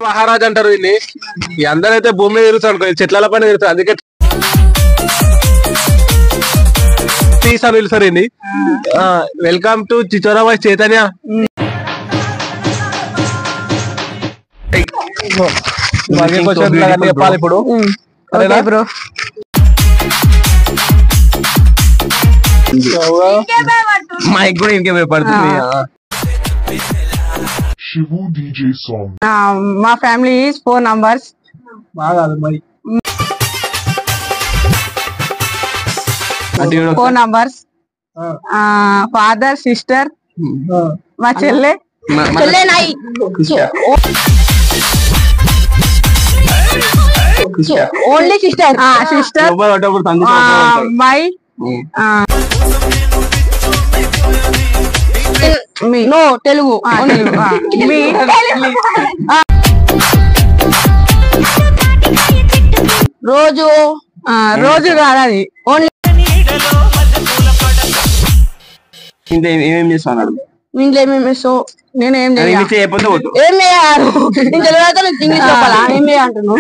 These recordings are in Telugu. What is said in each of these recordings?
మహారాజ్ అంటారు వీళ్ళని. ఈ అందరైతే భూమి మీద తిరుగుతారు అనుకో, చెట్ల పైన తిరుగుతారు. అందుకే తీసాను పిలుస్తారు వీళ్ళని. Welcome to Chichora voice Chaitanya. చెప్పాలి ఇప్పుడు బ్రో. మైక్ కూడా ఇంకే భయపడుతుంది. Shivu DJ song. మా ఫ్యామిలీ ఈస్ 4 numbers. బాగా 4 numbers. ఫాదర్, సిస్టర్, మా చెల్లె నాయి, only sister my no Telugu మీ రోజు రోజు కాదు అది ఓన్లీ. ఏమేం చేస్తాను ఇంట్లో ఏమేమి చేస్తావు? నేను ఏం చేయాలి, ఏం చేయాలి నేను తెలుగు ఇంగ్లీష్ చెప్పాలా? ఏం చేయాలంటున్నావు?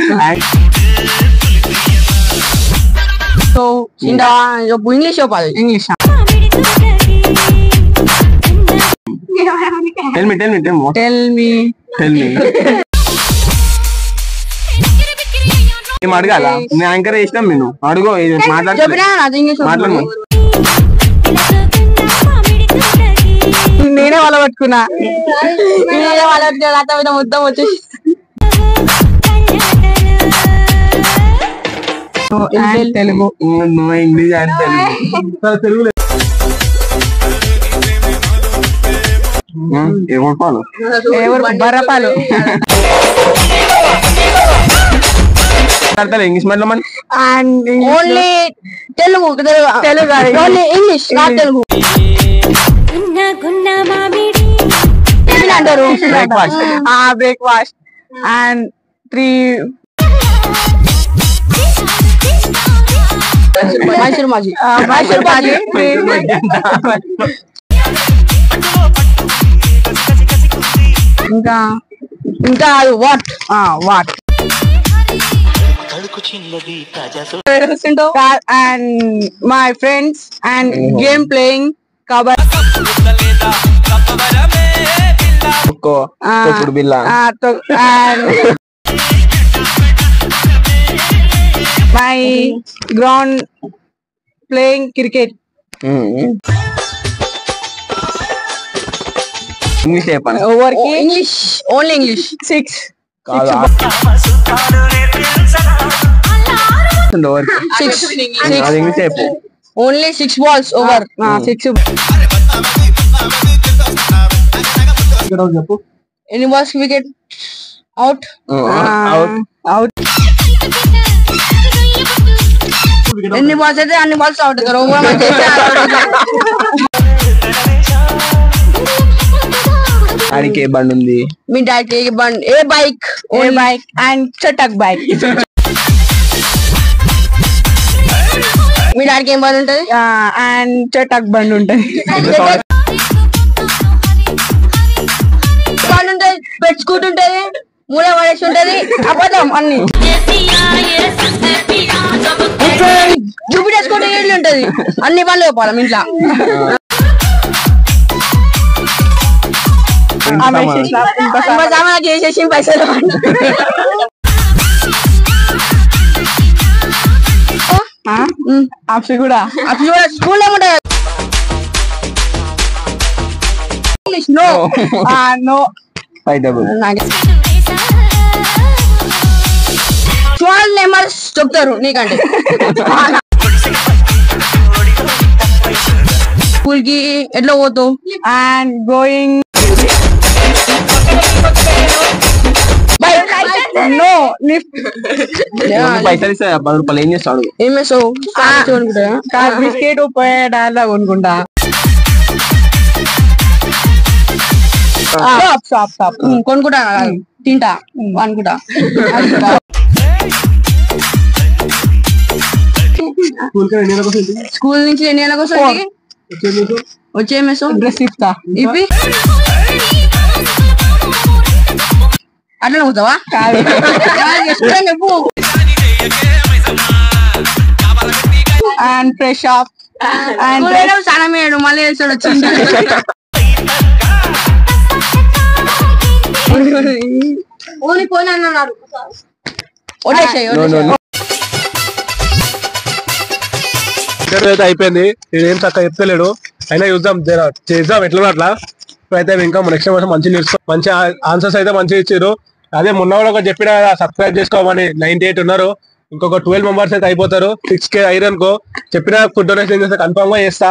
సో ఇంగ్లీష్ చెప్పాలి. ఇంగ్లీష్ ఏం అడగాల? నేను యాంకర్ చేసినాం. నేను అడుగు మాట్లాడు. నేనే వాళ్ళ పట్టుకున్నా, నేనే వాళ్ళ పట్టుకున్నా. మొత్తం వచ్చేసి తెలుగు ఇంగ్లీష్ అండ్ తెలుగు ఏమో బర్రపాలు ఇంగ్లీష్ మాట్లాడమని. And only Telugu Telugu only English not Telugu అంటారు. బ్రేక్ఫాస్ట్ అండ్ 3 మైసూర్ మాజీ ఇంకా ఇంకా what what and my friends and game playing kabaddi my ground playing cricket. English చెప్పండి. ఓవర్ కి ఇంగ్లీష్ ఓన్లీ ఇంగ్లీష్ 6 ఇంగ్లీష్ చెప్పు. Only 6 balls over 6. చెప్పు. ఎన్ని balls వికెట్ అవుట్ అవుట్. ఎన్ని balls అయితే అన్ని balls అవుట్ అవుతారు. ఆడికి ఏ బండి ఉంది? మీ డాడీ ఏ బండి? ఏ బైక్ అండ్ చటక్ బైక్. మీ డాడీకి ఏం బండి ఉంటది? అండ్ చటక్ బండి ఉంటది. బండి ఉంటది, పెట్టుకుంటు ఉంటది, మూల పడేసి ఉంటది. అబద్ధం అన్ని చూపిటేసుకుంటే ఏళ్ళు ఉంటది. అన్ని పనులు చెప్పాలి ఇంట్లో. చేసేసి పైసలు కూడా స్కూల్ ఏముంటాయి? English no no. Small numbers చెప్తారు నీకంటే. స్కూల్ కి ఎట్లా పోతావు? అండ్ గోయింగ్ నో పైసలు ఇస్తా 10 రూపాయలు. ఏం చేస్తాడు? ఏం చేస్తావు? బిస్కెట్ డాలా కొనుక్కుంటా. కొనుక్కుంటా తింటా అనుకుంటా. స్కూల్ నుంచి ఎన్ని నెలలకు వస్తుంది? వచ్చే డ్రెస్ ఇస్తా. ఇవి అట్లా నవ్వుతావా చెప్పు అండ్ ఫ్రెష్ అప్ అండ్ చాలా మేడు మళ్ళీ వేసాడు వచ్చింది పోని అన్నారు అయితే అయిపోయింది ఏం చక్కగా చెప్తలేడు అయినా చూద్దాం చేద్దాం ఎట్లా అట్లా ఇప్పుడైతే ఇంకా నెక్స్ట్ మంచి మంచి మంచి ఆన్సర్స్ అయితే మంచిగా ఇచ్చారు అదే మొన్న కూడా ఒకటి చెప్పిన సబ్స్క్రైబ్ చేసుకోమని 98 ఉన్నారు ఇంకొక 12 మెంబర్స్ అయితే అయిపోతారు 6K ఐరన్కో చెప్పిన ఫుడ్ డొనేషన్ చేస్తే కన్ఫర్మ్ గా చేస్తా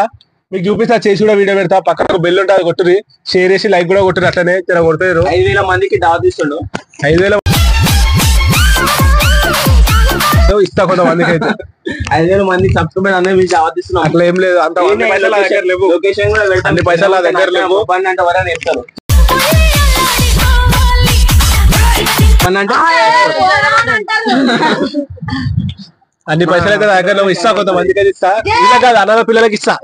మీకు చూపిస్తా చేసి కూడా వీడియో పెడతా పక్కన బెల్ ఉంటుంది కొట్టురి షేర్ చేసి లైక్ కూడా కొట్టురు అట్లనే జర కొడతారు 5,000 మందికి దావత్ ఇస్తుండు 5,000 ఇస్తా కొంతమందికి అయితే 5,000 మందికి సబ్స్క్రైబర్ అందరూ మీకు దావత్ ఇస్తున్నాం అట్లా ఏం లేదు అంత పైసలు నా దగ్గర లేవు లొకేషన్ కూడా పెడతాం అన్ని పైసలు నా దగ్గర లేవు అంటే వరని చెప్తారు అన్ని పైసలు అయితే నా దగ్గర లేవు ఇస్తా కొంతమందికి అయితే ఇస్తా ఇలా కాదు అనాథ పిల్లలకి ఇస్తా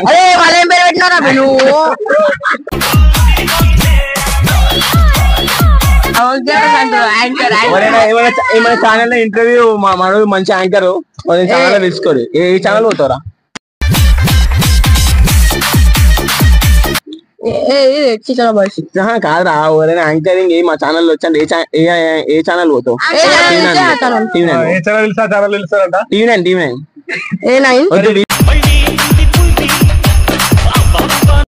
అరే వాళ్ళేం పేరు పెట్టినారా నువ్వు ఏమైనా ఛానల్ లో ఇంటర్వ్యూ మనోడు మంచి యాంకర్ ఛానల్ తీసుకోరు ఏ ఛానల్ పోతారా కాదురా ఎవరైనా యాంకరింగ్ మా ఛానల్ వచ్చాను ఏ ఛానల్ పోతావు టీవీ 9 టీవీ 9